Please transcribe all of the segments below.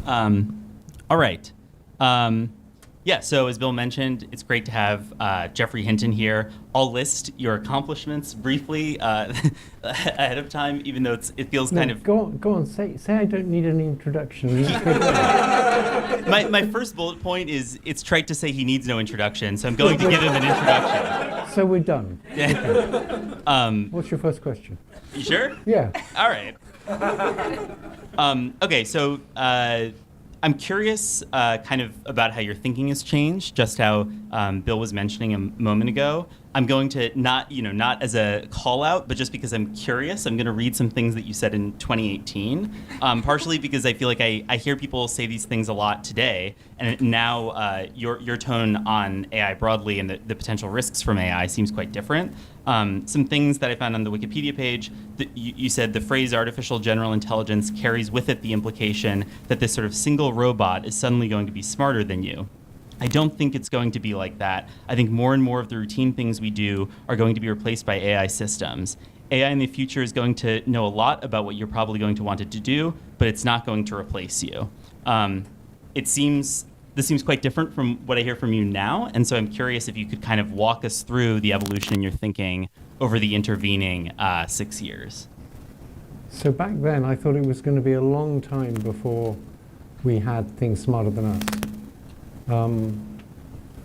All right. Yeah, so as Bill mentioned, it's great to have Geoffrey Hinton here. I'll list your accomplishments briefly ahead of time, even though it feels No, kind of... go on, say I don't need any introduction. My first bullet point is it's trite to say he needs no introduction, so I'm going to give him an introduction. So we're done. Yeah. What's your first question? You sure? Yeah. All right. Okay, so I'm curious kind of about how your thinking has changed, just how Bill was mentioning a moment ago. I'm going to not as a call out, but just because I'm curious, I'm going to read some things that you said in 2018, partially because I feel like I hear people say these things a lot today, and now your tone on AI broadly and the potential risks from AI seems quite different. Some things that I found on the Wikipedia page, you said the phrase artificial general intelligence carries with it the implication that this sort of single robot is suddenly going to be smarter than you. I don't think it's going to be like that. I think more and more of the routine things we do are going to be replaced by AI systems. AI in the future is going to know a lot about what you're probably going to want it to do, but it's not going to replace you. This seems quite different from what I hear from you now, and so I'm curious if you could kind of walk us through the evolution in your thinking over the intervening 6 years. So back then, I thought it was going to be a long time before we had things smarter than us.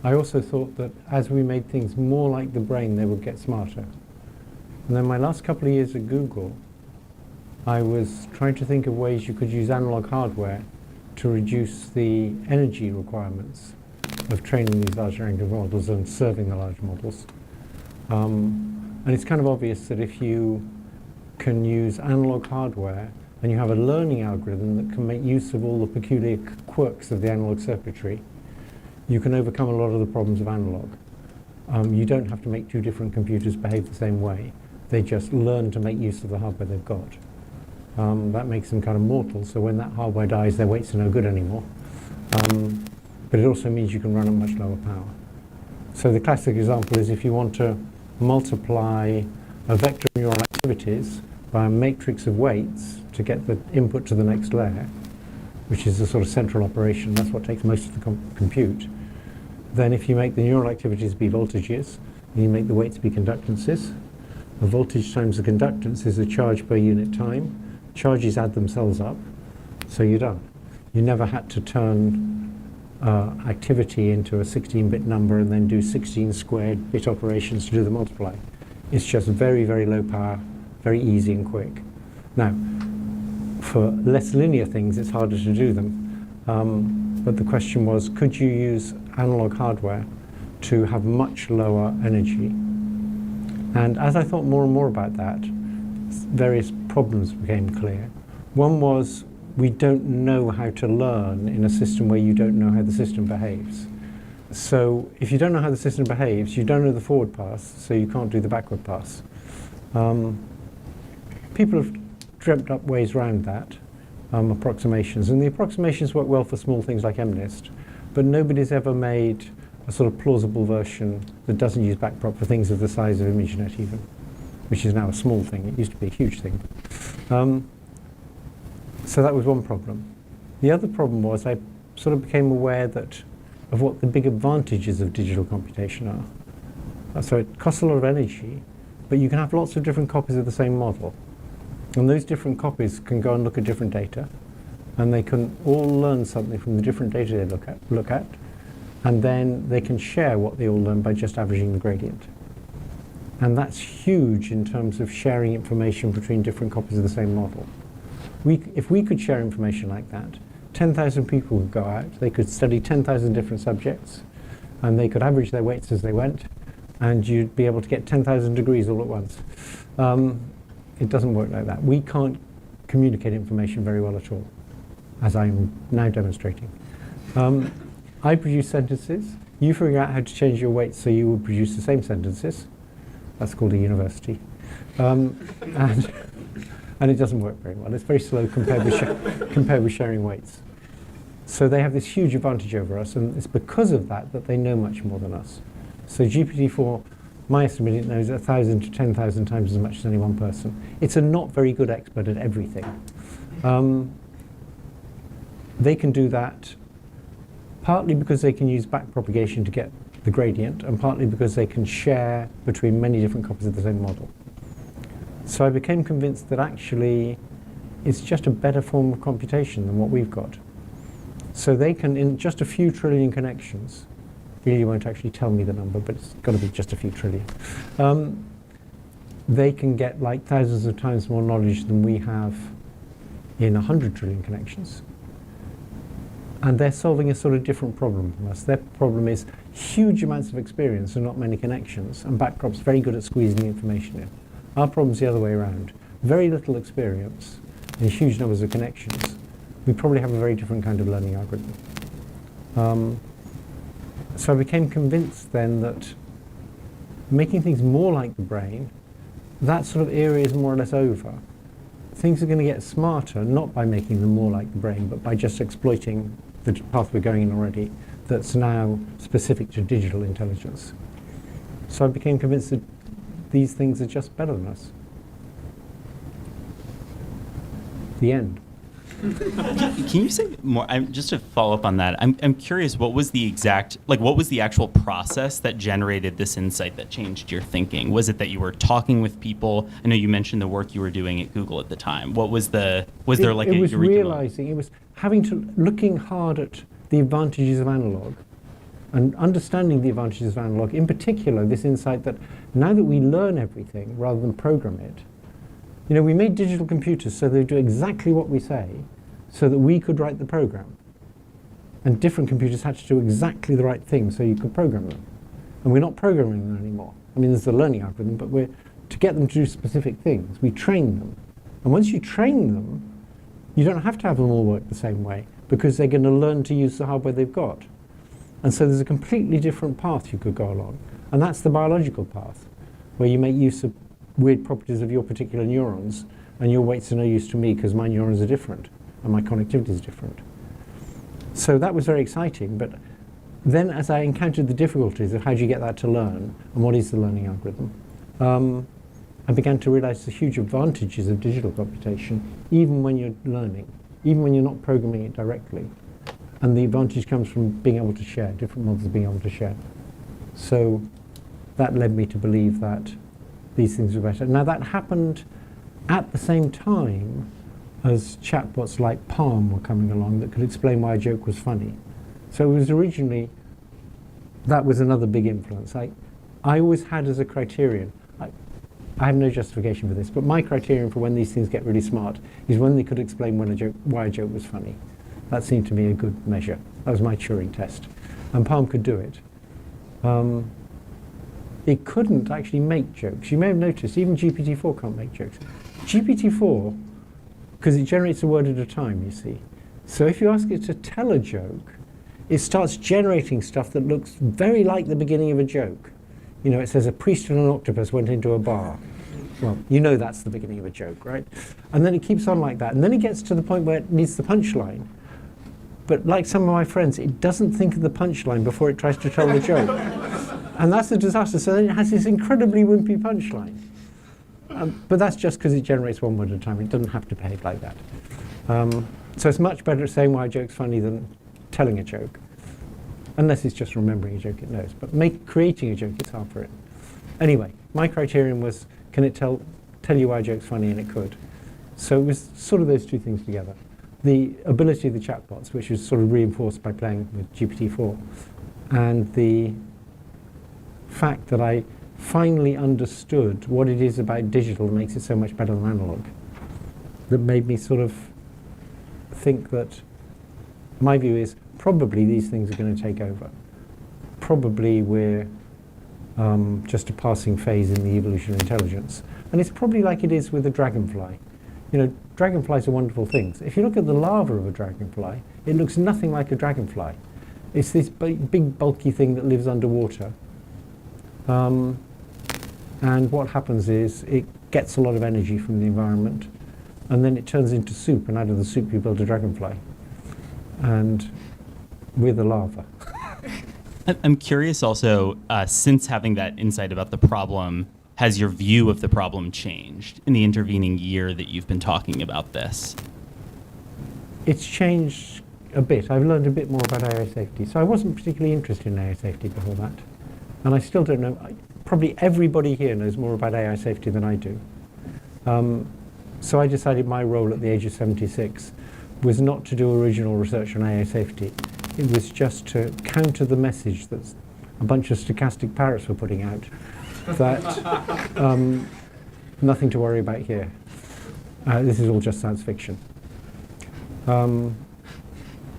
I also thought that as we made things more like the brain, they would get smarter. And then my last couple of years at Google, I was trying to think of ways you could use analog hardware to reduce the energy requirements of training these large language models and serving the large models. And it's kind of obvious that if you can use analog hardware and you have a learning algorithm that can make use of all the peculiar quirks of the analog circuitry, you can overcome a lot of the problems of analog. You don't have to make two different computers behave the same way. They just learn to make use of the hardware they've got. That makes them kind of mortal, so when that hardware dies, their weights are no good anymore. But it also means you can run at much lower power. So the classic example is if you want to multiply a vector of neural activities by a matrix of weights to get the input to the next layer, which is the sort of central operation, that's what takes most of the compute. Then if you make the neural activities be voltages, and you make the weights be conductances, the voltage times the conductance is the charge per unit time. Charges add themselves up, so you're done. You never had to turn activity into a 16-bit number and then do 16 squared bit operations to do the multiply. It's just very, very low power, very easy and quick. Now, for less linear things, it's harder to do them. But the question was, could you use analog hardware to have much lower energy? And as I thought more and more about that, various problems became clear. One was, we don't know how to learn in a system where you don't know how the system behaves. So if you don't know how the system behaves, you don't know the forward pass, so you can't do the backward pass. People have dreamt up ways around that, approximations, and the approximations work well for small things like MNIST, but nobody's ever made a sort of plausible version that doesn't use backprop for things of the size of ImageNet even, which is now a small thing. It used to be a huge thing. So that was one problem. The other problem was I sort of became aware of what the big advantages of digital computation are. So it costs a lot of energy, but you can have lots of different copies of the same model. And those different copies can go and look at different data, and they can all learn something from the different data they look at, and then they can share what they all learn by just averaging the gradient. And that's huge in terms of sharing information between different copies of the same model. If we could share information like that, 10,000 people would go out, they could study 10,000 different subjects, and they could average their weights as they went, and you'd be able to get 10,000 degrees all at once. It doesn't work like that. We can't communicate information very well at all, as I'm now demonstrating. I produce sentences. You figure out how to change your weights so you will produce the same sentences. That's called a university. And it doesn't work very well. It's very slow compared with sharing weights. So they have this huge advantage over us, and it's because of that that they know much more than us. So GPT-4, my estimate, it knows 1,000 to 10,000 times as much as any one person. It's a not very good expert at everything. they can do that partly because they can use backpropagation to get the gradient, and partly because they can share between many different copies of the same model. So I became convinced that actually it's just a better form of computation than what we've got. So they can, in just a few trillion connections, Ilya won't actually tell me the number, but it's got to be just a few trillion, they can get like thousands of times more knowledge than we have in 100 trillion connections. And they're solving a sort of different problem from us. Their problem is huge amounts of experience and not many connections, and backprop's very good at squeezing the information in. Our problem's the other way around. Very little experience and huge numbers of connections. We probably have a very different kind of learning algorithm. So I became convinced then that making things more like the brain, that sort of era is more or less over. Things are going to get smarter, not by making them more like the brain, but by just exploiting the path we're going in already that's now specific to digital intelligence. So I became convinced that these things are just better than us. The end. Can you say more? Just to follow up on that, I'm curious. What was the actual process that generated this insight that changed your thinking? Was it that you were talking with people? I know you mentioned the work you were doing at Google at the time. What was there like a eureka moment? It was realizing, it was looking hard at the advantages of analog and understanding the advantages of analog. In particular, this insight that now that we learn everything rather than program it, we made digital computers so they do exactly what we say, so that we could write the program. And different computers had to do exactly the right thing so you could program them. And we're not programming them anymore. I mean, there's the learning algorithm, but to get them to do specific things, we train them. And once you train them, you don't have to have them all work the same way, because they're going to learn to use the hardware they've got. And so there's a completely different path you could go along. And that's the biological path, where you make use of weird properties of your particular neurons, and your weight's of no use to me because my neurons are different and my connectivity is different. So that was very exciting, but then as I encountered the difficulties of how do you get that to learn and what is the learning algorithm, I began to realize the huge advantages of digital computation, even when you're learning, even when you're not programming it directly. And the advantage comes from being able to share, different models being able to share. So that led me to believe that these things were better. Now that happened at the same time as chatbots like Palm were coming along that could explain why a joke was funny. So it was originally, that was another big influence. I always had as a criterion, I have no justification for this, but my criterion for when these things get really smart is when they could explain why a joke was funny. That seemed to me a good measure. That was my Turing test. And Palm could do it. It couldn't actually make jokes. You may have noticed, even GPT-4 can't make jokes. GPT-4, because it generates a word at a time, you see. So if you ask it to tell a joke, it starts generating stuff that looks very like the beginning of a joke. It says a priest and an octopus went into a bar. Well, that's the beginning of a joke, right? And then it keeps on like that. And then it gets to the point where it needs the punchline. But like some of my friends, it doesn't think of the punchline before it tries to tell the joke. And that's a disaster. So then it has this incredibly wimpy punchline. But that's just because it generates one word at a time. It doesn't have to behave like that. So it's much better at saying why a joke's funny than telling a joke. Unless it's just remembering a joke it knows. But creating a joke, it's hard for it. Anyway, my criterion was, can it tell you why a joke's funny? And it could. So it was sort of those two things together. The ability of the chatbots, which was sort of reinforced by playing with GPT-4, and the fact that I finally understood what it is about digital that makes it so much better than analog, that made me sort of think that my view is probably these things are going to take over. Probably we're just a passing phase in the evolution of intelligence. And it's probably like it is with a dragonfly. Dragonflies are wonderful things. If you look at the larva of a dragonfly, it looks nothing like a dragonfly. It's this big bulky thing that lives underwater. And what happens is it gets a lot of energy from the environment, and then it turns into soup, and out of the soup you build a dragonfly. And we're the larva. I'm curious also, since having that insight about the problem, has your view of the problem changed in the intervening year that you've been talking about this? It's changed a bit. I've learned a bit more about AI safety. So I wasn't particularly interested in AI safety before that. And I still don't know. Probably everybody here knows more about AI safety than I do. So I decided my role at the age of 76 was not to do original research on AI safety. It was just to counter the message that a bunch of stochastic parrots were putting out that nothing to worry about here. This is all just science fiction.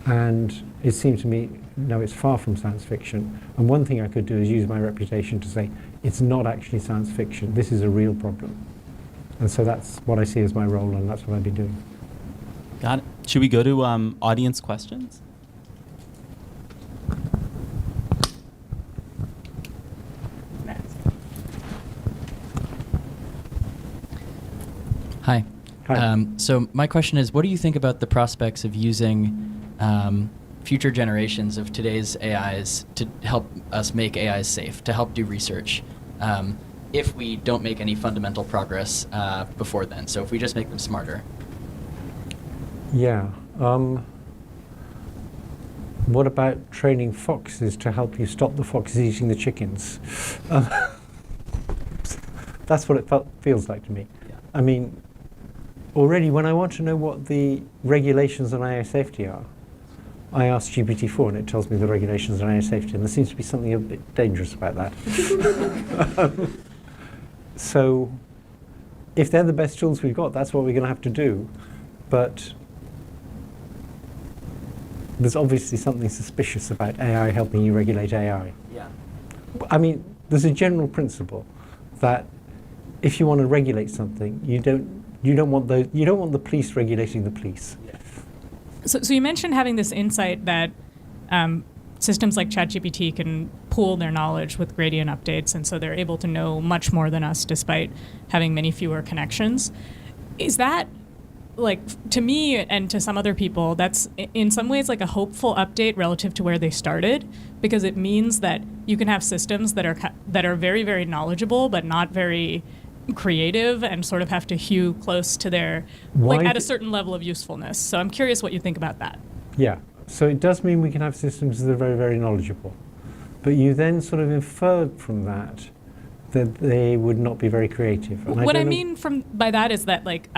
And it seemed to me, no, it's far from science fiction. And one thing I could do is use my reputation to say, it's not actually science fiction. This is a real problem. And so that's what I see as my role, and that's what I've been doing. Got it. Should we go to audience questions? Hi. Hi. So my question is, what do you think about the prospects of using future generations of today's AIs to help us make AIs safe, to help do research, if we don't make any fundamental progress before then? So if we just make them smarter. Yeah. What about training foxes to help you stop the foxes eating the chickens? That's what it feels like to me. Yeah. I mean, already when I want to know what the regulations on AI safety are, I ask GPT-4 and it tells me the regulations on AI safety, and there seems to be something a bit dangerous about that. So if they're the best tools we've got, that's what we're going to have to do. But there's obviously something suspicious about AI helping you regulate AI. Yeah. I mean, there's a general principle that if you want to regulate something, you don't want the police regulating the police. Yeah. So you mentioned having this insight that systems like ChatGPT can pool their knowledge with gradient updates, and so they're able to know much more than us despite having many fewer connections. Is that, like, to me and to some other people, that's in some ways like a hopeful update relative to where they started, because it means that you can have systems that are very, very knowledgeable but not very creative and sort of have to hew close to their, like, at a certain level of usefulness. So I'm curious what you think about that. Yeah. So it does mean we can have systems that are very, very knowledgeable. But you then sort of inferred from that that they would not be very creative. And what I mean by that is that, like,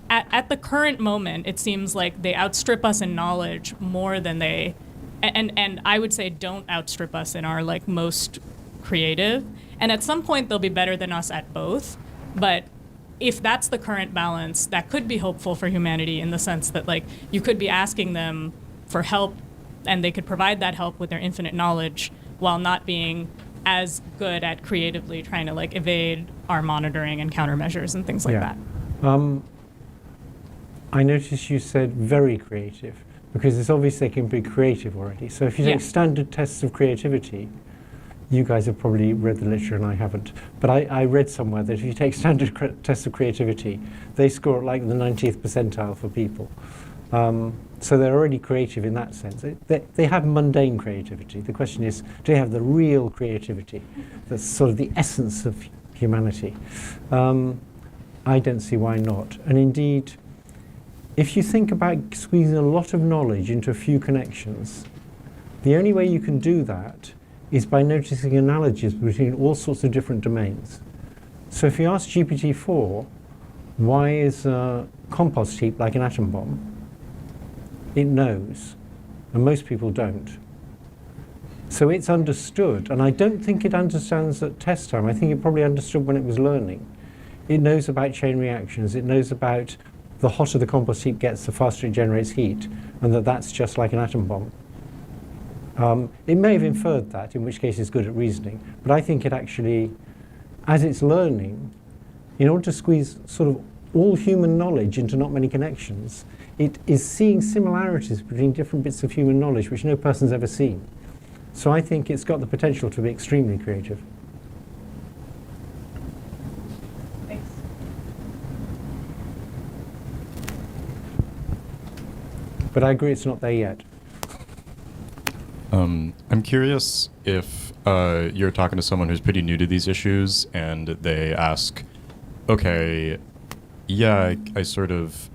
at the current moment, it seems like they outstrip us in knowledge more than they, and I would say don't outstrip us in our, like, most creative. And at some point, they'll be better than us at both. But if that's the current balance, that could be hopeful for humanity in the sense that, like, you could be asking them for help, and they could provide that help with their infinite knowledge while not being as good at creatively trying to, like, evade our monitoring and countermeasures and things like that. I noticed you said very creative, because it's obvious they can be creative already. So if you take standard tests of creativity, you guys have probably read the literature and I haven't, but I read somewhere that if you take standard tests of creativity, they score at, like, the 90th percentile for people. So they're already creative in that sense. They have mundane creativity. The question is, do they have the real creativity that's sort of the essence of humanity? I don't see why not. And indeed, if you think about squeezing a lot of knowledge into a few connections, the only way you can do that is by noticing analogies between all sorts of different domains. So if you ask GPT-4, why is a compost heap like an atom bomb? It knows, and most people don't. So it's understood, and I don't think it understands at test time. I think it probably understood when it was learning. It knows about chain reactions. It knows about the hotter the compost heap gets, the faster it generates heat, and that's just like an atom bomb. It may have inferred that, in which case it's good at reasoning, but I think it actually, as it's learning, in order to squeeze sort of all human knowledge into not many connections, it is seeing similarities between different bits of human knowledge which no person's ever seen. So I think it's got the potential to be extremely creative. Thanks. But I agree it's not there yet. I'm curious if you're talking to someone who's pretty new to these issues and they ask, okay, yeah, I sort of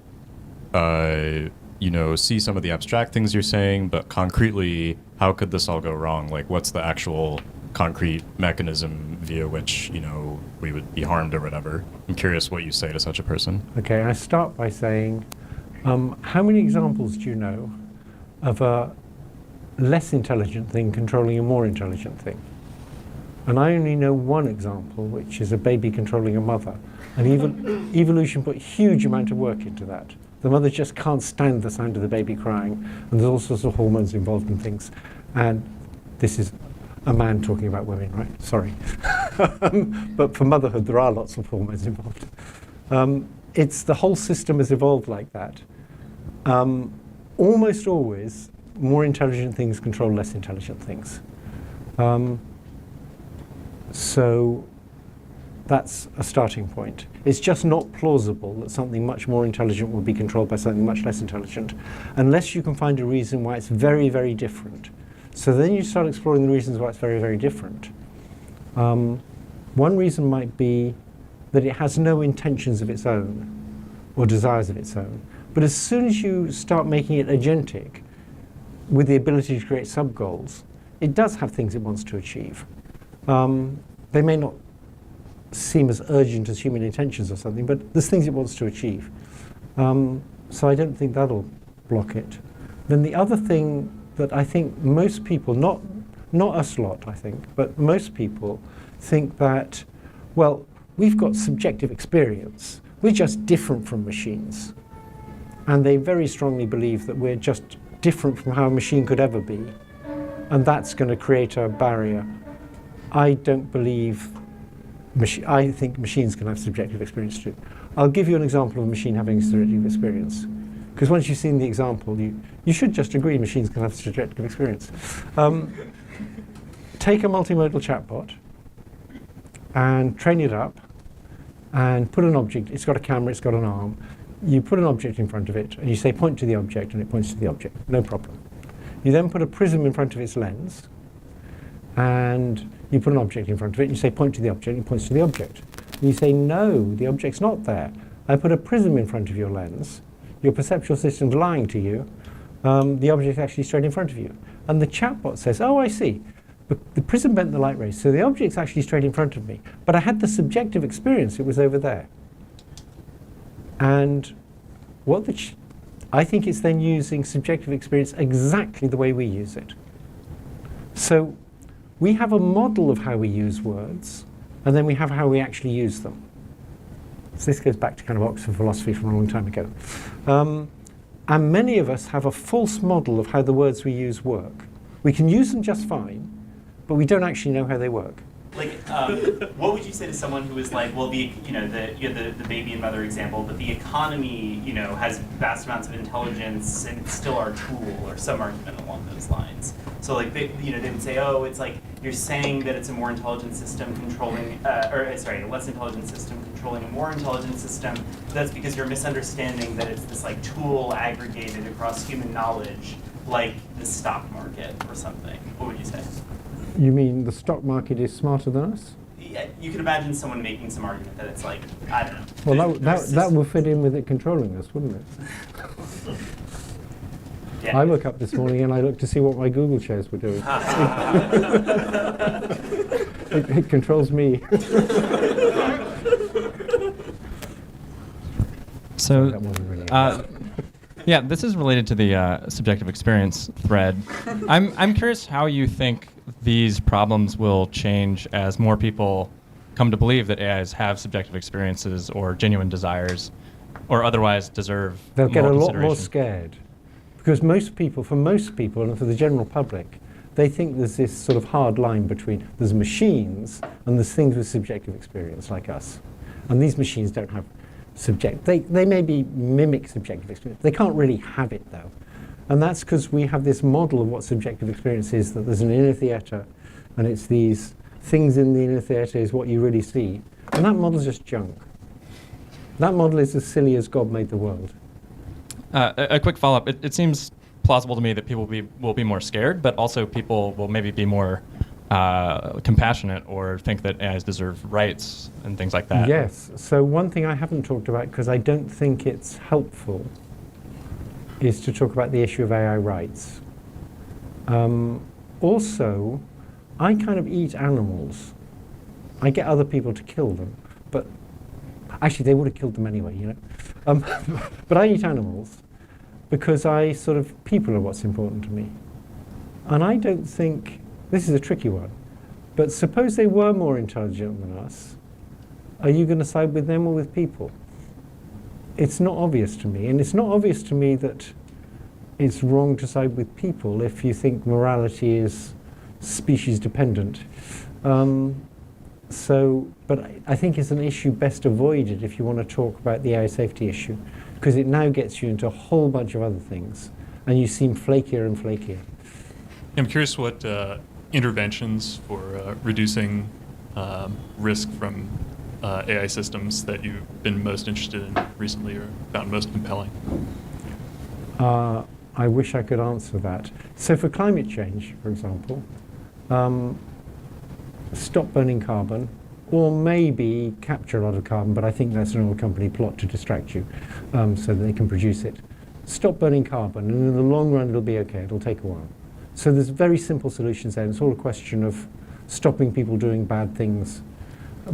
see some of the abstract things you're saying, but concretely, how could this all go wrong? Like, what's the actual concrete mechanism via which, we would be harmed or whatever? I'm curious what you say to such a person. Okay, I start by saying, how many examples do you know of a less intelligent thing controlling a more intelligent thing? And I only know one example, which is a baby controlling a mother. And evolution put a huge amount of work into that. The mother just can't stand the sound of the baby crying, and there's all sorts of hormones involved in things. And this is a man talking about women, right? Sorry. But for motherhood, there are lots of hormones involved. It's the whole system has evolved like that. Almost always, more intelligent things control less intelligent things. So that's a starting point. It's just not plausible that something much more intelligent will be controlled by something much less intelligent, unless you can find a reason why it's very, very different. So then you start exploring the reasons why it's very, very different. One reason might be that it has no intentions of its own or desires of its own. But as soon as you start making it agentic, with the ability to create sub-goals, it does have things it wants to achieve. They may not seem as urgent as human intentions or something, but there's things it wants to achieve. So I don't think that'll block it. Then the other thing that I think most people, not us lot, I think, but most people think that, well, we've got subjective experience. We're just different from machines. And they very strongly believe that we're just different from how a machine could ever be. And that's going to create a barrier. I don't believe, I think machines can have subjective experience too. I'll give you an example of a machine having subjective experience. Because once you've seen the example, you should just agree machines can have subjective experience. Take a multimodal chatbot and train it up and put an object, it's got a camera, it's got an arm. You put an object in front of it and you say point to the object and it points to the object, no problem. You then put a prism in front of its lens and you put an object in front of it and you say point to the object and it points to the object. And you say no, the object's not there. I put a prism in front of your lens, your perceptual system's lying to you, the object's actually straight in front of you. And the chatbot says, oh, I see. The prism bent the light rays, so the object's actually straight in front of me. But I had the subjective experience, it was over there. And I think it's then using subjective experience exactly the way we use it. So we have a model of how we use words, and then we have how we actually use them. So this goes back to kind of Oxford philosophy from a long time ago. And many of us have a false model of how the words we use work. We can use them just fine, but we don't actually know how they work. Like, what would you say to someone who is like, well, you had the baby and mother example, but the economy, has vast amounts of intelligence and it's still our tool, or some argument along those lines. So like, they would say, oh, it's like you're saying that it's a more intelligent system controlling, a less intelligent system controlling a more intelligent system. That's because you're misunderstanding that it's this like tool aggregated across human knowledge, like the stock market or something. What would you say? You mean the stock market is smarter than us? Yeah, you could imagine someone making some argument that it's like, I don't know. Well, that will fit in with it controlling us, wouldn't it? Yeah. I woke up this morning and I looked to see what my Google shares were doing. It controls me. So, That wasn't really yeah, this is related to the subjective experience thread. I'm curious how you think these problems will change as more people come to believe that AIs have subjective experiences or genuine desires, or otherwise deserve They'll more get a lot consideration. more scared. Because for most people and for the general public, they think there's this sort of hard line between there's machines and there's things with subjective experience like us. And these machines don't have they maybe mimic subjective experience. They can't really have it though. And that's because we have this model of what subjective experience is, that there's an inner theatre and it's these things in the inner theatre is what you really see. And that model's just junk. That model is as silly as God made the world. A quick follow-up. It seems plausible to me that people will be more scared, but also people will maybe be more compassionate or think that AIs deserve rights and things like that. Yes. So one thing I haven't talked about, because I don't think it's helpful, is to talk about the issue of AI rights. Also, I kind of eat animals. I get other people to kill them, but actually they would have killed them anyway, you know. But I eat animals because people are what's important to me. And I don't think, this is a tricky one, but suppose they were more intelligent than us, are you going to side with them or with people? It's not obvious to me, and it's not obvious to me that it's wrong to side with people if you think morality is species dependent. But I think it's an issue best avoided if you want to talk about the AI safety issue, because it now gets you into a whole bunch of other things, and you seem flakier and flakier. I'm curious what interventions for reducing risk from AI systems that you've been most interested in recently or found most compelling. I wish I could answer that. So for climate change, for example, stop burning carbon, or maybe capture a lot of carbon, but I think that's an oil company plot to distract you so that they can produce it. Stop burning carbon, and in the long run it'll be okay, it'll take a while. So there's very simple solutions there, and it's all a question of stopping people doing bad things,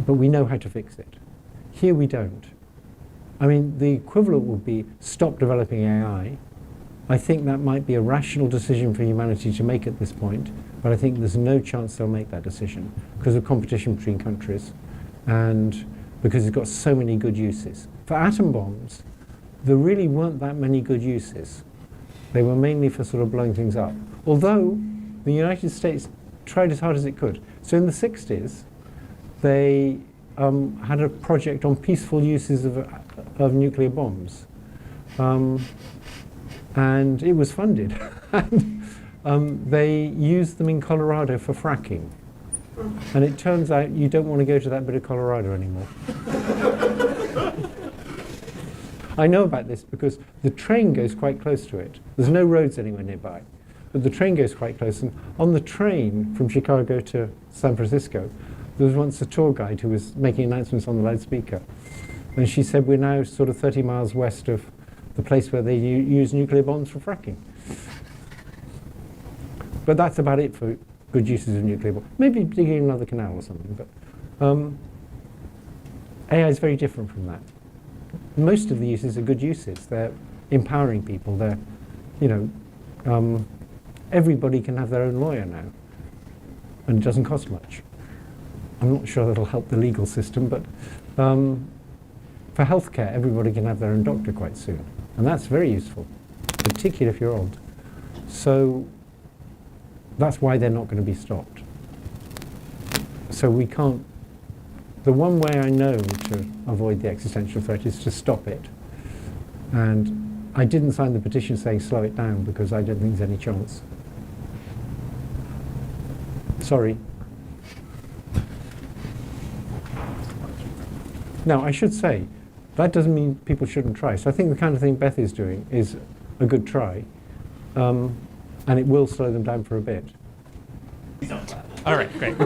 but we know how to fix it. Here we don't. I mean, the equivalent would be stop developing AI. I think that might be a rational decision for humanity to make at this point, but I think there's no chance they'll make that decision because of competition between countries and because it's got so many good uses. For atom bombs, there really weren't that many good uses. They were mainly for sort of blowing things up, although the United States tried as hard as it could. So in the 60s, they had a project on peaceful uses of nuclear bombs. And it was funded. They used them in Colorado for fracking. And it turns out you don't want to go to that bit of Colorado anymore. I know about this because the train goes quite close to it. There's no roads anywhere nearby, but the train goes quite close. And on the train from Chicago to San Francisco, there was once a tour guide who was making announcements on the loudspeaker. And she said, we're now sort of 30 miles west of the place where they use nuclear bombs for fracking. But that's about it for good uses of nuclear bombs. Maybe digging another canal or something, but AI is very different from that. Most of the uses are good uses. They're empowering people. They're, everybody can have their own lawyer now, and it doesn't cost much. I'm not sure that'll help the legal system, but for healthcare, everybody can have their own doctor quite soon. And that's very useful, particularly if you're old. So that's why they're not going to be stopped. So we can't, the one way I know to avoid the existential threat is to stop it. And I didn't sign the petition saying slow it down because I don't think there's any chance. Sorry. Now, I should say, that doesn't mean people shouldn't try. So I think the kind of thing Beth is doing is a good try, and it will slow them down for a bit. All right, great.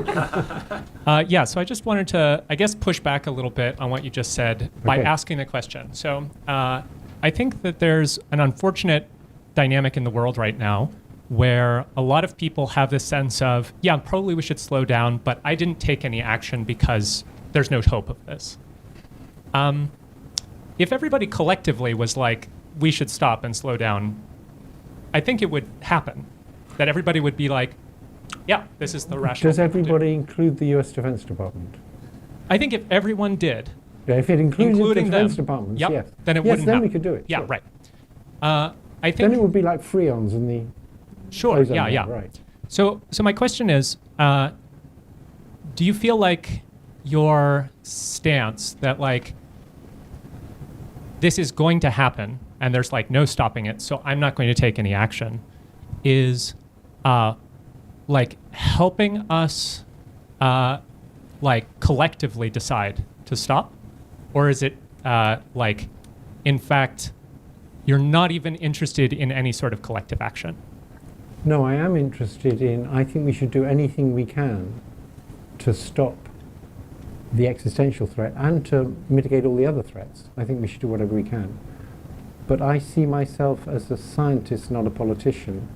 So I just wanted to, I guess, push back a little bit on what you just said by asking the question. So I think that there's an unfortunate dynamic in the world right now where a lot of people have this sense of, yeah, probably we should slow down, but I didn't take any action because there's no hope of this. If everybody collectively was like, we should stop and slow down, I think it would happen. That everybody would be like, yeah, this is the rational Does everybody include the US Defense Department? I think if everyone did, Yeah, if it included the including Defense them, Departments, yep, yes. then it yes, wouldn't then happen. we could do it. Yeah, sure. right. I think Then it would be like freons in the sure, ozone yeah, layer, yeah. right. So my question is, do you feel like your stance that like this is going to happen and there's like no stopping it, so I'm not going to take any action, is like helping us like collectively decide to stop? Or is it like, in fact, you're not even interested in any sort of collective action? No, I am interested in, I think we should do anything we can to stop the existential threat and to mitigate all the other threats. I think we should do whatever we can. but I see myself as a scientist, not a politician.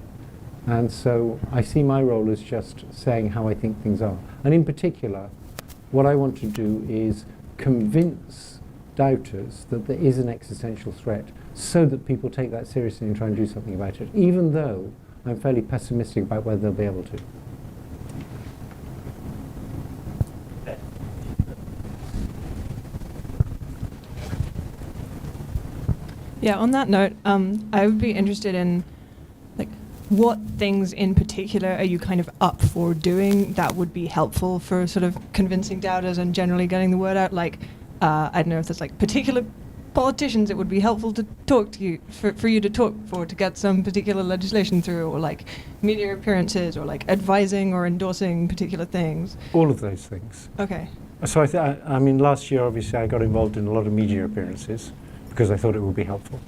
And so I see my role as just saying how I think things are. And in particular, what I want to do is convince doubters that there is an existential threat so that people take that seriously and try and do something about it, even though I'm fairly pessimistic about whether they'll be able to. Yeah, on that note, I would be interested in what things in particular are you kind of up for doing that would be helpful for sort of convincing doubters and generally getting the word out? Like, I don't know if there's particular politicians it would be helpful to talk to you, for you to talk for, to get some particular legislation through, or media appearances, or advising or endorsing particular things. All of those things. Okay. So I mean, last year obviously I got involved in a lot of media appearances because I thought it would be helpful.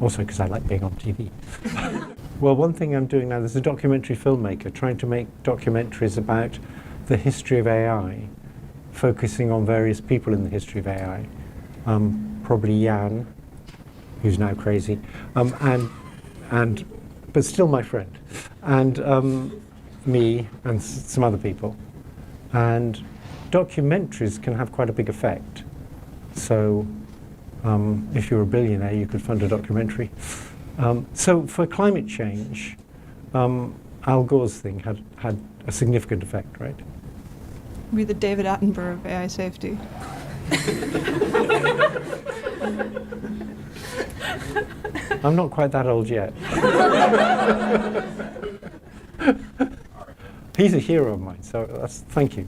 Also because I like being on TV. Well, one thing I'm doing now, there's a documentary filmmaker trying to make documentaries about the history of AI, focusing on various people in the history of AI. Probably Jan, who's now crazy, but still my friend, and me and some other people. And documentaries can have quite a big effect. So if you're a billionaire, you could fund a documentary. So for climate change, Al Gore's thing had a significant effect, right? Be the David Attenborough of AI safety. I'm not quite that old yet. He's a hero of mine, so thank you.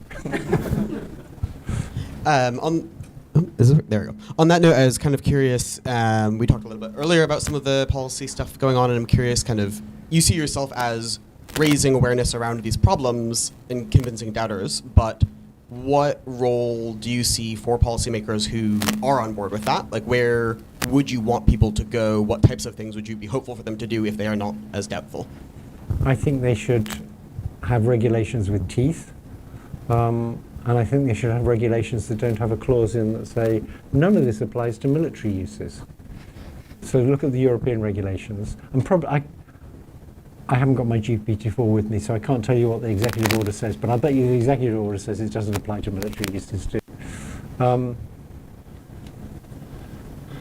There we go. On that note, I was kind of curious, we talked a little bit earlier about some of the policy stuff going on, and I'm curious you see yourself as raising awareness around these problems and convincing doubters, but what role do you see for policymakers who are on board with that? Where would you want people to go? What types of things would you be hopeful for them to do if they are not as doubtful? I think they should have regulations with teeth. And I think they should have regulations that don't have a clause in that say, none of this applies to military uses. So look at the European regulations. And I haven't got my GPT-4 with me, so I can't tell you what the executive order says, but I bet you the executive order says it doesn't apply to military uses too.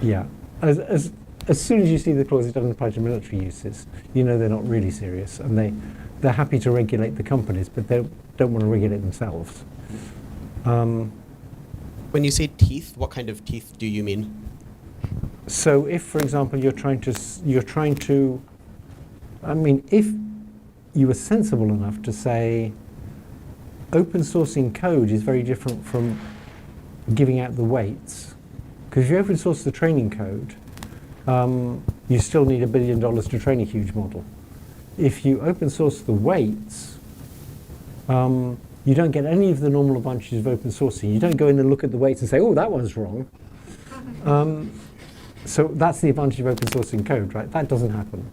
Yeah. As soon as you see the clause, it doesn't apply to military uses, you know they're not really serious. And they're happy to regulate the companies, but they don't want to regulate themselves. When you say teeth, what kind of teeth do you mean? So if, for example, you're trying to, I mean, if you were sensible enough to say open sourcing code is very different from giving out the weights, because if you open source the training code, you still need $1 billion to train a huge model. If you open source the weights, you don't get any of the normal advantages of open sourcing. You don't go in and look at the weights and say, oh, that one's wrong. So that's the advantage of open sourcing code, right? That doesn't happen.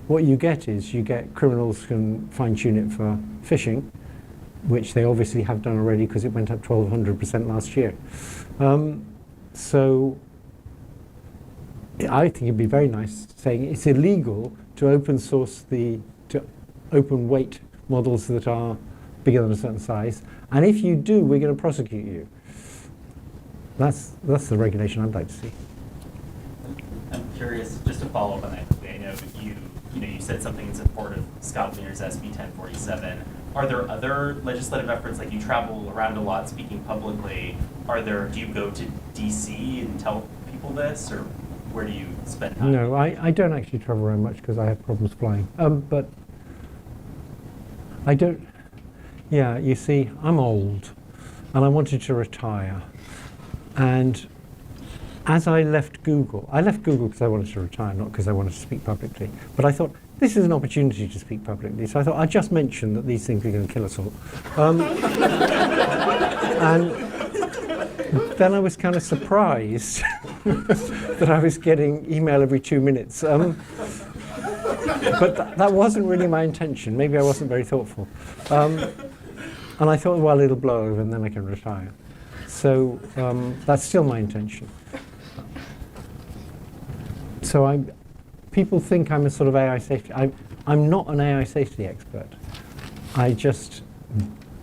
What you get is criminals can fine-tune it for phishing, which they obviously have done already because it went up 1,200% last year. So I think it'd be very nice saying it's illegal to open source to open weight models that are bigger than a certain size, and if you do, we're going to prosecute you. That's the regulation I'd like to see. I'm curious, just to follow up on that quickly. I know you said something in support of Scott Wiener's SB 1047. Are there other legislative efforts, you travel around a lot speaking publicly? Do you go to DC and tell people this, or where do you spend time? No, I don't actually travel around much because I have problems flying. But I don't. Yeah, you see, I'm old, and I wanted to retire. And as I left Google because I wanted to retire, not because I wanted to speak publicly. But I thought, this is an opportunity to speak publicly. So I thought, I'd just mention that these things are going to kill us all. And then I was kind of surprised that I was getting email every 2 minutes. But that wasn't really my intention. Maybe I wasn't very thoughtful. And I thought, well, it'll blow over and then I can retire. So that's still my intention. So people think I'm a sort of AI safety. I'm not an AI safety expert. I just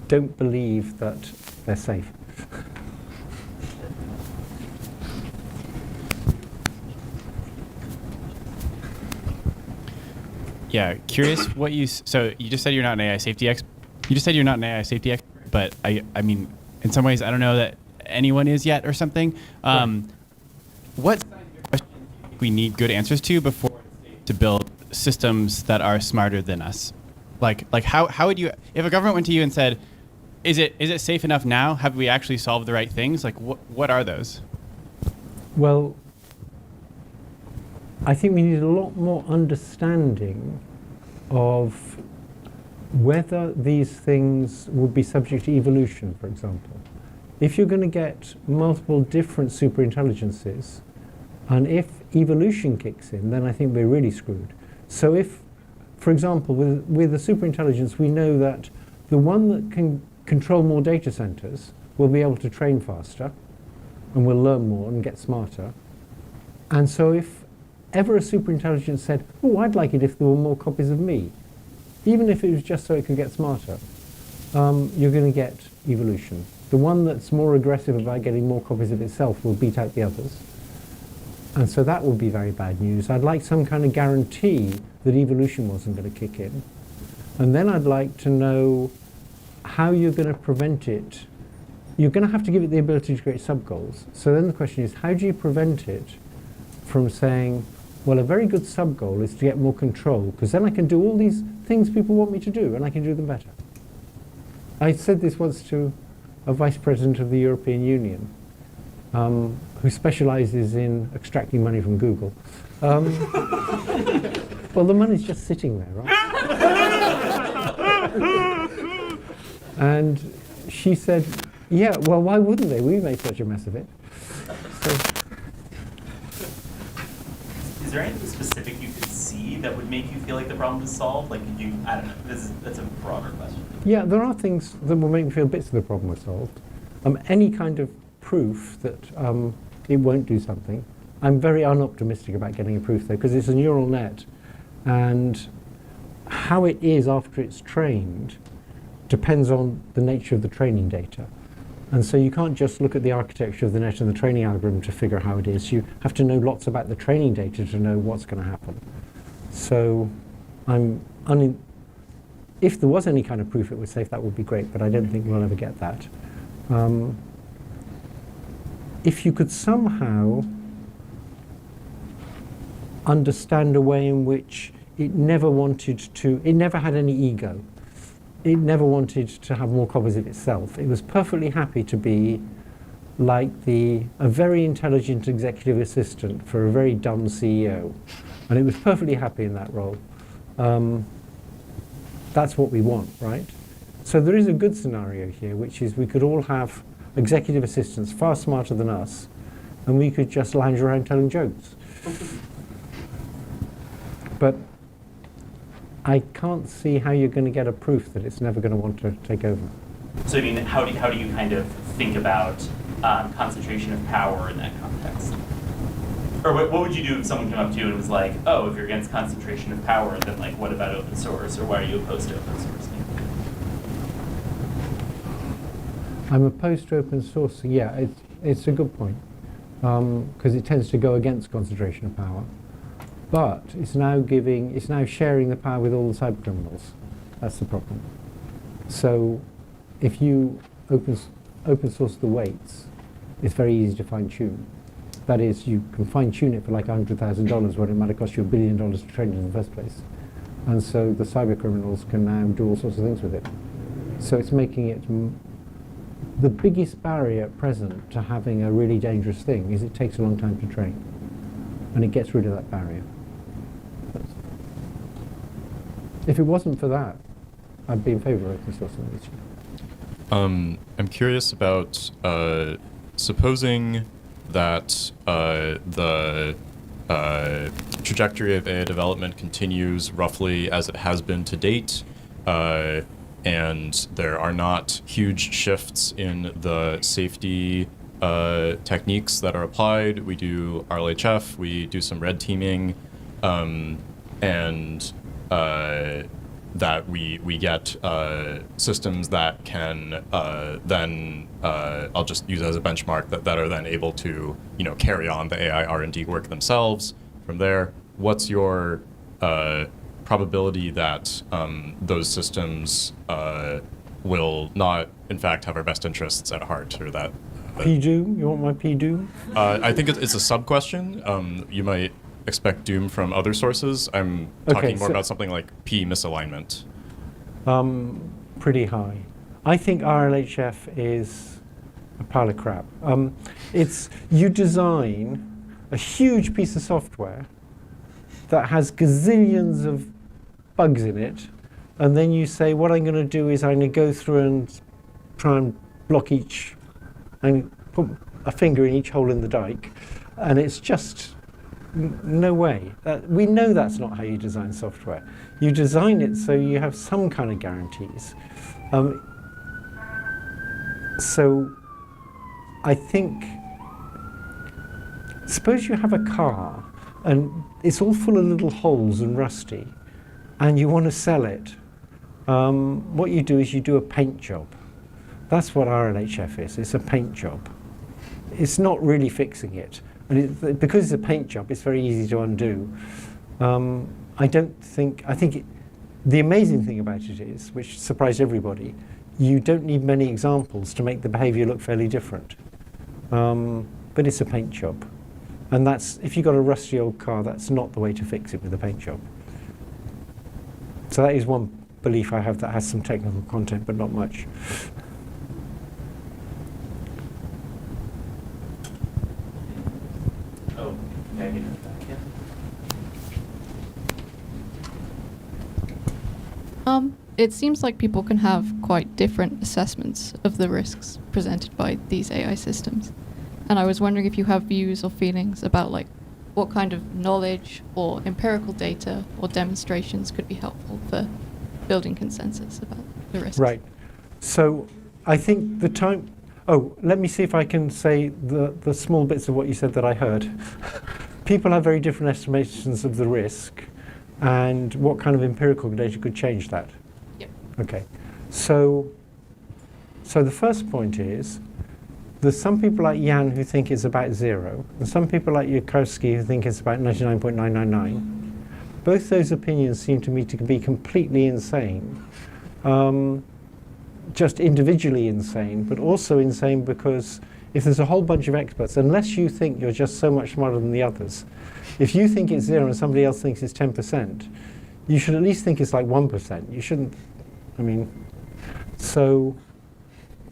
don't believe that they're safe. Yeah, curious what so you just said you're not an AI safety expert. You just said you're not an AI safety expert, but I mean, in some ways, I don't know that anyone is yet or something. What we need good answers to before to build systems that are smarter than us? Like how would you, if a government went to you and said, is it safe enough now? Have we actually solved the right things? Like what are those? Well, I think we need a lot more understanding of whether these things would be subject to evolution, for example. If you're going to get multiple different superintelligences, and if evolution kicks in, then I think we're really screwed. So if, for example, with the superintelligence, we know that the one that can control more data centers will be able to train faster, and will learn more and get smarter. And so if ever a superintelligence said, oh, I'd like it if there were more copies of me, even if it was just so it could get smarter, you're going to get evolution. The one that's more aggressive about getting more copies of itself will beat out the others. And so that would be very bad news. I'd like some kind of guarantee that evolution wasn't going to kick in. And then I'd like to know how you're going to prevent it. You're going to have to give it the ability to create sub-goals. So then the question is, how do you prevent it from saying, well, a very good sub-goal is to get more control, because then I can do all these things people want me to do, and I can do them better. I said this once to a vice president of the European Union, who specializes in extracting money from Google. Well, the money's just sitting there, right? And she said, yeah, well, why wouldn't they? We made such a mess of it. So, is there anything specific you could see that would make you feel like the problem is solved? Like, could you, I don't know, that's a broader question. yeah, there are things that will make me feel bits of the problem are solved. Any kind of proof that it won't do something. I'm very unoptimistic about getting a proof, though, because it's a neural net, and how it is after it's trained depends on the nature of the training data. And so you can't just look at the architecture of the net and the training algorithm to figure how it is. You have to know lots about the training data to know what's going to happen. So if there was any kind of proof it was safe, that would be great, but I don't think we'll ever get that. If you could somehow understand a way in which it never had any ego. It never wanted to have more copies of itself. It was perfectly happy to be like a very intelligent executive assistant for a very dumb CEO. And it was perfectly happy in that role. That's what we want, right? So there is a good scenario here, which is we could all have executive assistants far smarter than us, and we could just lounge around telling jokes. But I can't see how you're going to get a proof that it's never going to want to take over. So I mean, how do you kind of think about concentration of power in that context? Or what would you do if someone came up to you and was like, oh, if you're against concentration of power, then like what about open source, or why are you opposed to open source? I'm opposed to open source. Yeah, it's a good point, because it tends to go against concentration of power. But it's now sharing the power with all the cyber criminals. That's the problem. So if you open source the weights, it's very easy to fine tune. That is, you can fine tune it for like $100,000 when it might have cost you $1 billion to train it in the first place. And so the cyber criminals can now do all sorts of things with it. So it's making it the biggest barrier at present to having a really dangerous thing is it takes a long time to train. And it gets rid of that barrier. If it wasn't for that, I'd be in favor of open source on this issue. I'm curious about supposing that the trajectory of AI development continues roughly as it has been to date, and there are not huge shifts in the safety techniques that are applied. We do RLHF, we do some red teaming, and that we get systems that can then I'll just use as a benchmark that are then able to carry on the AI R&D work themselves from there. What's your probability that those systems will not in fact have our best interests at heart, or that P-Doom? You want my P-Doom? I think it's a sub-question. You might expect doom from other sources. I'm talking more about something like P misalignment. Pretty high. I think RLHF is a pile of crap. You design a huge piece of software that has gazillions of bugs in it, and then you say, what I'm going to do is I'm going to go through and try and block each and put a finger in each hole in the dike, and it's just no way. We know that's not how you design software. You design it so you have some kind of guarantees. So I think, suppose you have a car and it's all full of little holes and rusty, and you want to sell it. What you do is you do a paint job. That's what RLHF is. It's a paint job. It's not really fixing it. And because it's a paint job, it's very easy to undo. I think the amazing thing about it is, which surprised everybody, you don't need many examples to make the behavior look fairly different. But it's a paint job. And that's, if you've got a rusty old car, that's not the way to fix it with a paint job. So that is one belief I have that has some technical content, but not much. It seems like people can have quite different assessments of the risks presented by these AI systems. And I was wondering if you have views or feelings about what kind of knowledge or empirical data or demonstrations could be helpful for building consensus about the risks. Right. So I think the time... Oh, let me see if I can say the small bits of what you said that I heard. People have very different estimations of the risk, and what kind of empirical data could change that? Yep. Okay. So the first point is, there's some people like Jan who think it's about 0, and some people like Yukovsky who think it's about 99.999. Both those opinions seem to me to be completely insane. Just individually insane, but also insane because if there's a whole bunch of experts, unless you think you're just so much smarter than the others, if you think it's 0 and somebody else thinks it's 10%, you should at least think it's like 1%. You shouldn't, so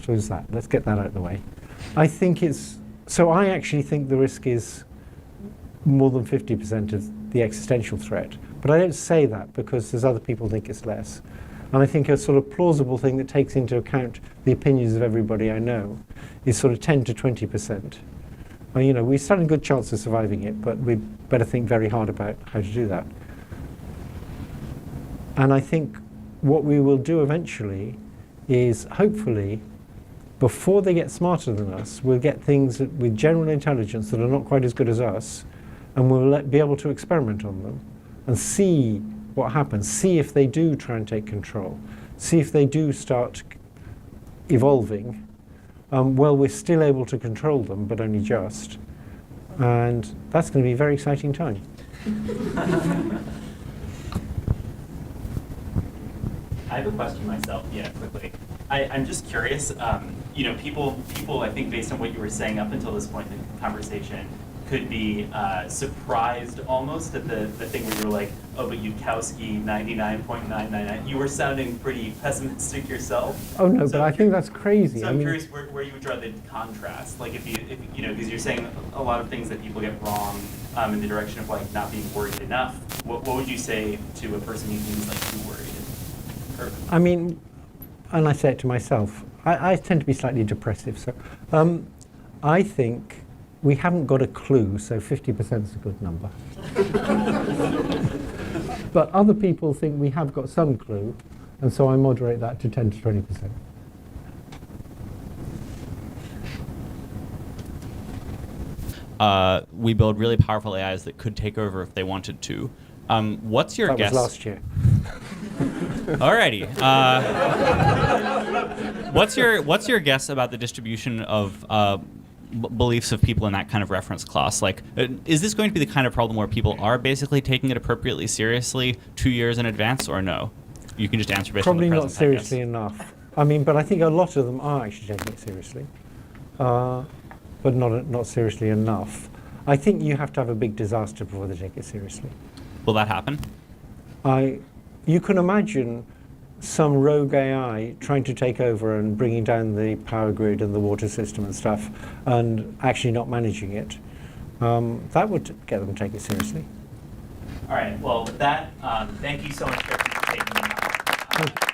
is that. Let's get that out of the way. I actually think the risk is more than 50% of the existential threat. But I don't say that because there's other people who think it's less. And I think a sort of plausible thing that takes into account the opinions of everybody I know is sort of 10 to 20%. Well, we stand a good chance of surviving it, but we'd better think very hard about how to do that. And I think what we will do eventually is, hopefully, before they get smarter than us, we'll get things with general intelligence that are not quite as good as us, and we'll be able to experiment on them and see what happens, see if they do try and take control, see if they do start evolving. Well, we're still able to control them, but only just. And that's going to be a very exciting time. I have a question myself, quickly. I'm just curious, people, I think based on what you were saying up until this point in the conversation, could be surprised almost at the thing where you were like, oh, but Yukovsky 99.999. You were sounding pretty pessimistic yourself. Oh no, but I think that's crazy. So I'm curious where you would draw the contrast. Like if because you're saying a lot of things that people get wrong in the direction of not being worried enough. What would you say to a person who seems too worried? And I say it to myself. I tend to be slightly depressive, so I think we haven't got a clue, so 50% is a good number. But other people think we have got some clue, and so I moderate that to 10 to 20%. we build really powerful AIs that could take over if they wanted to. What's your guess? That was last year. Alrighty. What's your guess about the distribution of beliefs of people in that kind of reference class? Like, is this going to be the kind of problem where people are basically taking it appropriately seriously 2 years in advance, or no? You can just answer based Probably on the not present, I guess. seriously enough. I mean, but I think a lot of them are actually taking it seriously, but not seriously enough. I think you have to have a big disaster before they take it seriously. Will that happen? You can imagine some rogue AI trying to take over and bringing down the power grid and the water system and stuff, and actually not managing it. That would get them to take it seriously. All right. Well, with that, thank you so much for taking me.